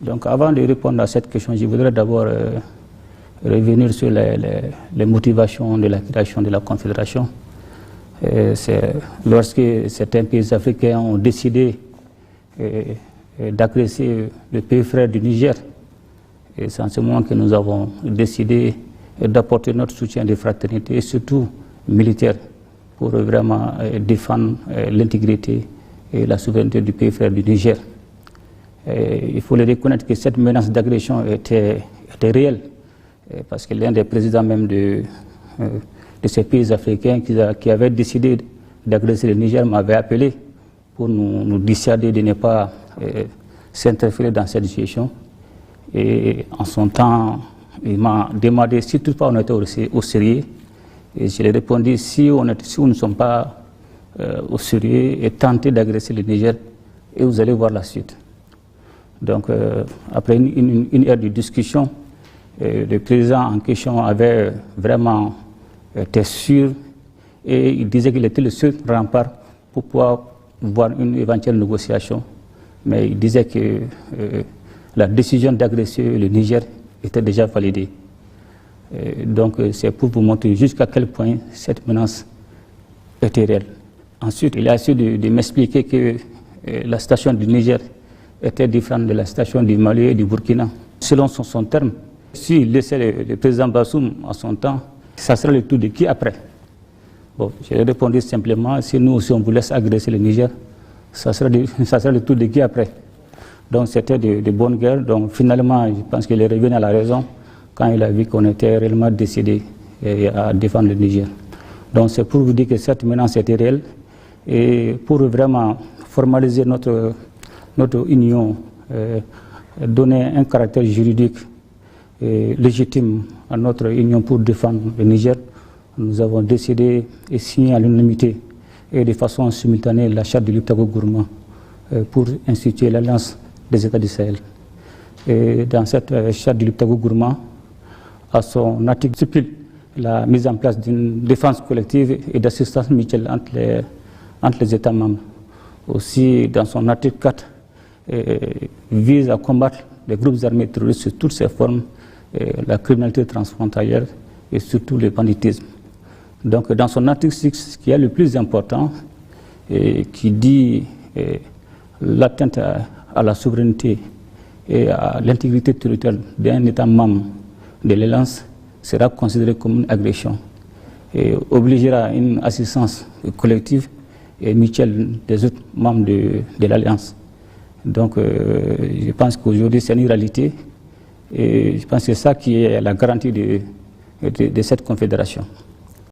Donc avant de répondre à cette question, je voudrais d'abord revenir sur les motivations de la création de la Confédération. C'est lorsque certains pays africains ont décidé d'agresser le pays frère du Niger, et c'est en ce moment que nous avons décidé d'apporter notre soutien de fraternité et surtout militaire pour vraiment défendre l'intégrité et la souveraineté du pays frère du Niger. Il faut le reconnaître que cette menace d'agression était réelle, parce que l'un des présidents même de ces pays africains qui avait décidé d'agresser le Niger m'avait appelé pour nous dissuader de ne pas s'interférer dans cette situation. Et en son temps, il m'a demandé si toutefois on était au sérieux. Et je lui ai répondu, si nous ne sommes pas au sérieux et tenter d'agresser le Niger, et vous allez voir la suite. Donc après une heure de discussion, le président en question avait vraiment été sûr et il disait qu'il était le seul rempart pour pouvoir voir une éventuelle négociation. Mais il disait que la décision d'agresser le Niger était déjà validée. Donc c'est pour vous montrer jusqu'à quel point cette menace était réelle. Ensuite, il a essayé de m'expliquer que la situation du Niger était différente de la situation du Mali et du Burkina. Selon son terme, s'il laissait le président Bassoum à son temps, ça serait le tour de qui après? Bon, j'ai répondu simplement, si nous aussi on vous laisse agresser le Niger, ça serait le tour de qui après? Donc c'était de bonne guerre. Donc finalement, je pense qu'il est revenu à la raison quand il a vu qu'on était réellement décidé à défendre le Niger. Donc c'est pour vous dire que cette menace était réelle et pour vraiment formaliser notre union, donner un caractère juridique légitime à notre union pour défendre le Niger, nous avons décidé et signé à l'unanimité et de façon simultanée la charte de Liptako-Gourma pour instituer l'Alliance des États du Sahel. Et dans cette charte de Liptako-Gourma, à son article stipule la mise en place d'une défense collective et d'assistance mutuelle entre les États membres. Aussi, dans son article 4, vise à combattre les groupes armés terroristes sous toutes ses formes, la criminalité transfrontalière et surtout le banditisme. Donc dans son article 6, ce qui est le plus important, qui dit l'atteinte à la souveraineté et à l'intégrité territoriale d'un État membre de l'Alliance sera considéré comme une agression et obligera une assistance collective et mutuelle des autres membres de l'Alliance. Donc je pense qu'aujourd'hui c'est une réalité et je pense que c'est ça qui est la garantie de cette confédération.